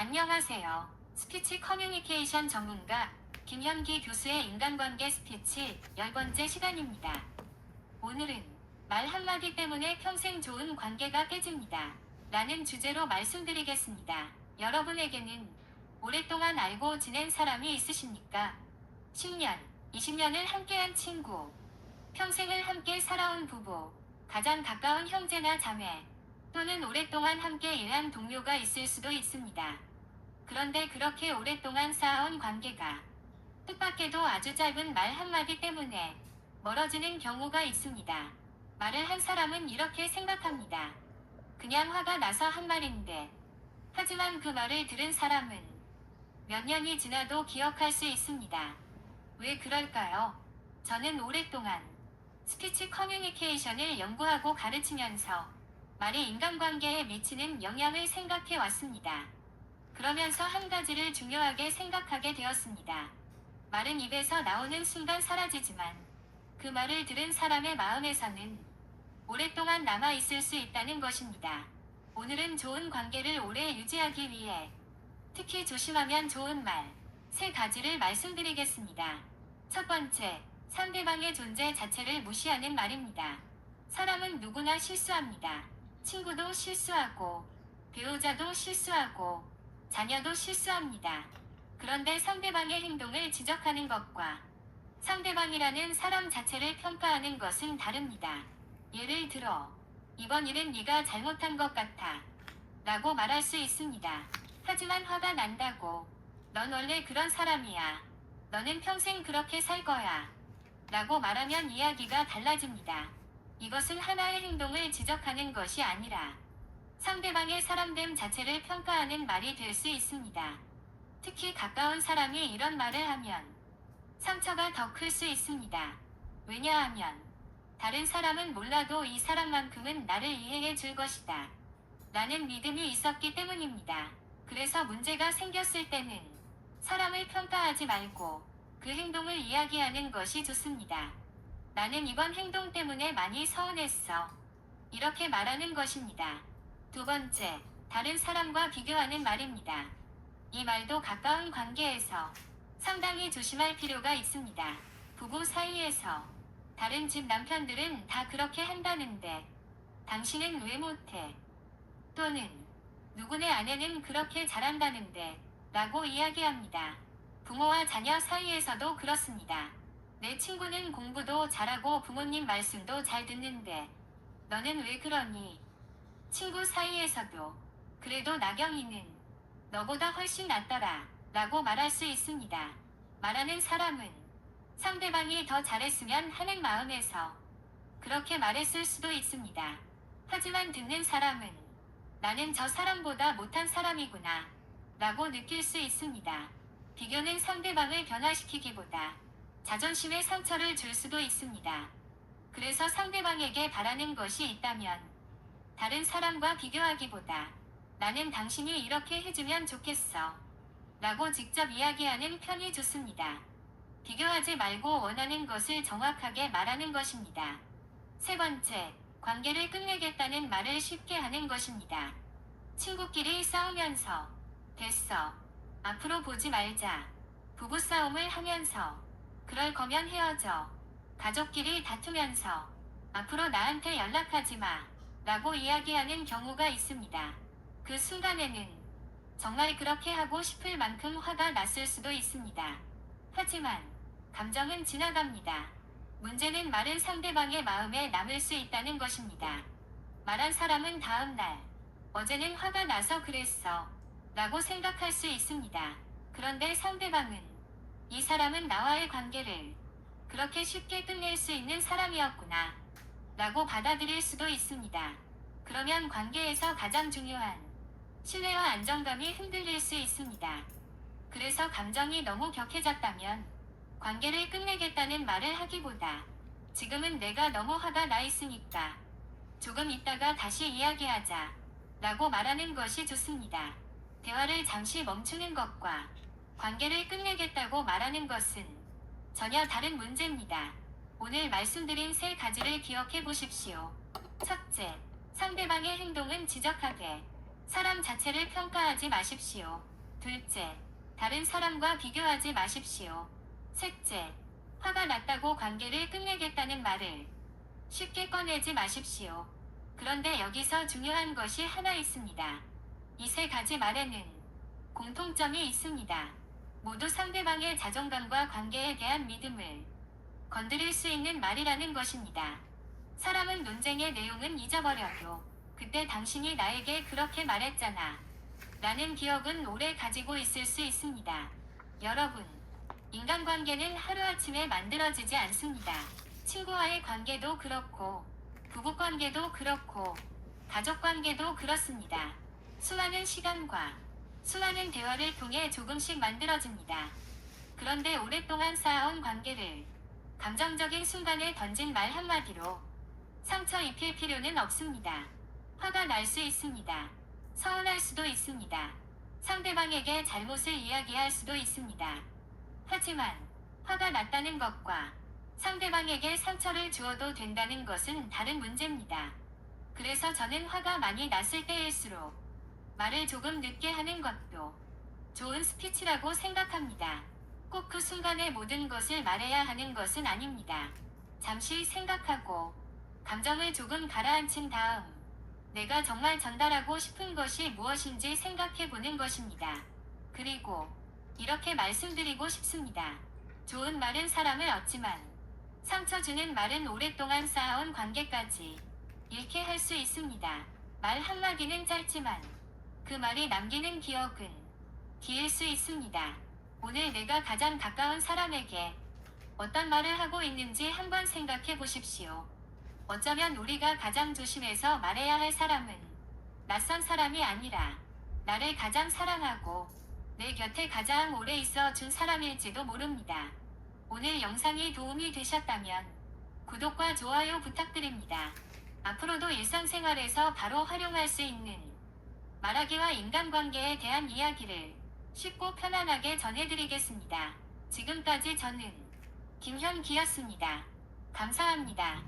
안녕하세요. 스피치 커뮤니케이션 전문가 김현기 교수의 인간관계 스피치 10번째 시간입니다. 오늘은 말 한마디 때문에 평생 좋은 관계가 깨집니다. 라는 주제로 말씀드리겠습니다. 여러분에게는 오랫동안 알고 지낸 사람이 있으십니까? 10년, 20년을 함께한 친구, 평생을 함께 살아온 부부, 가장 가까운 형제나 자매, 또는 오랫동안 함께 일한 동료가 있을 수도 있습니다. 그런데 그렇게 오랫동안 쌓아온 관계가 뜻밖에도 아주 짧은 말 한마디 때문에 멀어지는 경우가 있습니다. 말을 한 사람은 이렇게 생각합니다. 그냥 화가 나서 한 말인데. 하지만 그 말을 들은 사람은 몇 년이 지나도 기억할 수 있습니다. 왜 그럴까요? 저는 오랫동안 스피치 커뮤니케이션을 연구하고 가르치면서 말이 인간관계에 미치는 영향을 생각해 왔습니다. 그러면서 한 가지를 중요하게 생각하게 되었습니다. 말은 입에서 나오는 순간 사라지지만 그 말을 들은 사람의 마음에서는 오랫동안 남아있을 수 있다는 것입니다. 오늘은 좋은 관계를 오래 유지하기 위해 특히 조심하면 좋은 말 3가지를 말씀드리겠습니다. 첫 번째, 상대방의 존재 자체를 무시하는 말입니다. 사람은 누구나 실수합니다. 친구도 실수하고, 배우자도 실수하고, 자녀도 실수합니다. 그런데 상대방의 행동을 지적하는 것과 상대방이라는 사람 자체를 평가하는 것은 다릅니다. 예를 들어, 이번 일은 네가 잘못한 것 같아 라고 말할 수 있습니다. 하지만 화가 난다고, 넌 원래 그런 사람이야, 너는 평생 그렇게 살 거야 라고 말하면 이야기가 달라집니다. 이것은 하나의 행동을 지적하는 것이 아니라 상대방의 사람됨 자체를 평가하는 말이 될 수 있습니다. 특히 가까운 사람이 이런 말을 하면 상처가 더 클 수 있습니다. 왜냐하면 다른 사람은 몰라도 이 사람만큼은 나를 이해해 줄 것이다 라는 믿음이 있었기 때문입니다. 그래서 문제가 생겼을 때는 사람을 평가하지 말고 그 행동을 이야기하는 것이 좋습니다. 나는 이번 행동 때문에 많이 서운했어. 이렇게 말하는 것입니다. 두 번째, 다른 사람과 비교하는 말입니다. 이 말도 가까운 관계에서 상당히 조심할 필요가 있습니다. 부부 사이에서 다른 집 남편들은 다 그렇게 한다는데 당신은 왜 못해? 또는 누구네 아내는 그렇게 잘한다는데 라고 이야기합니다. 부모와 자녀 사이에서도 그렇습니다. 내 친구는 공부도 잘하고 부모님 말씀도 잘 듣는데 너는 왜 그러니? 친구 사이에서도 그래도 나경이는 너보다 훨씬 낫더라 라고 말할 수 있습니다. 말하는 사람은 상대방이 더 잘했으면 하는 마음에서 그렇게 말했을 수도 있습니다. 하지만 듣는 사람은 나는 저 사람보다 못한 사람이구나 라고 느낄 수 있습니다. 비교는 상대방을 변화시키기보다 자존심에 상처를 줄 수도 있습니다. 그래서 상대방에게 바라는 것이 있다면 다른 사람과 비교하기보다 나는 당신이 이렇게 해주면 좋겠어 라고 직접 이야기하는 편이 좋습니다. 비교하지 말고 원하는 것을 정확하게 말하는 것입니다. 세 번째, 관계를 끝내겠다는 말을 쉽게 하는 것입니다. 친구끼리 싸우면서 됐어, 앞으로 보지 말자, 부부싸움을 하면서 그럴 거면 헤어져, 가족끼리 다투면서 앞으로 나한테 연락하지 마 라고 이야기하는 경우가 있습니다. 그 순간에는 정말 그렇게 하고 싶을 만큼 화가 났을 수도 있습니다. 하지만 감정은 지나갑니다. 문제는 말은 상대방의 마음에 남을 수 있다는 것입니다. 말한 사람은 다음날 어제는 화가 나서 그랬어 라고 생각할 수 있습니다. 그런데 상대방은 이 사람은 나와의 관계를 그렇게 쉽게 끝낼 수 있는 사람이었구나 라고 받아들일 수도 있습니다. 그러면 관계에서 가장 중요한 신뢰와 안정감이 흔들릴 수 있습니다. 그래서 감정이 너무 격해졌다면 관계를 끝내겠다는 말을 하기보다 지금은 내가 너무 화가 나 있으니까 조금 있다가 다시 이야기하자 라고 말하는 것이 좋습니다. 대화를 잠시 멈추는 것과 관계를 끝내겠다고 말하는 것은 전혀 다른 문제입니다. 오늘 말씀드린 3가지를 기억해 보십시오. 첫째, 상대방의 행동은 지적하되 사람 자체를 평가하지 마십시오. 둘째, 다른 사람과 비교하지 마십시오. 셋째, 화가 났다고 관계를 끝내겠다는 말을 쉽게 꺼내지 마십시오. 그런데 여기서 중요한 것이 하나 있습니다. 이 세 가지 말에는 공통점이 있습니다. 모두 상대방의 자존감과 관계에 대한 믿음을 건드릴 수 있는 말이라는 것입니다. 사람은 논쟁의 내용은 잊어버려도 그때 당신이 나에게 그렇게 말했잖아 라는 기억은 오래 가지고 있을 수 있습니다. 여러분, 인간관계는 하루아침에 만들어지지 않습니다. 친구와의 관계도 그렇고, 부부관계도 그렇고, 가족관계도 그렇습니다. 수많은 시간과 수많은 대화를 통해 조금씩 만들어집니다. 그런데 오랫동안 쌓아온 관계를 감정적인 순간에 던진 말 한마디로 상처 입힐 필요는 없습니다. 화가 날 수 있습니다. 서운할 수도 있습니다. 상대방에게 잘못을 이야기할 수도 있습니다. 하지만 화가 났다는 것과 상대방에게 상처를 주어도 된다는 것은 다른 문제입니다. 그래서 저는 화가 많이 났을 때일수록 말을 조금 늦게 하는 것도 좋은 스피치라고 생각합니다. 꼭 그 순간에 모든 것을 말해야 하는 것은 아닙니다. 잠시 생각하고 감정을 조금 가라앉힌 다음 내가 정말 전달하고 싶은 것이 무엇인지 생각해 보는 것입니다. 그리고 이렇게 말씀드리고 싶습니다. 좋은 말은 사람을 얻지만 상처 주는 말은 오랫동안 쌓아온 관계까지 잃게 할 수 있습니다. 말 한마디는 짧지만 그 말이 남기는 기억은 길 수 있습니다. 오늘 내가 가장 가까운 사람에게 어떤 말을 하고 있는지 한번 생각해 보십시오. 어쩌면 우리가 가장 조심해서 말해야 할 사람은 낯선 사람이 아니라 나를 가장 사랑하고 내 곁에 가장 오래 있어 준 사람일지도 모릅니다. 오늘 영상이 도움이 되셨다면 구독과 좋아요 부탁드립니다. 앞으로도 일상생활에서 바로 활용할 수 있는 말하기와 인간관계에 대한 이야기를 쉽고 편안하게 전해드리겠습니다. 지금까지 저는 김현기였습니다. 감사합니다.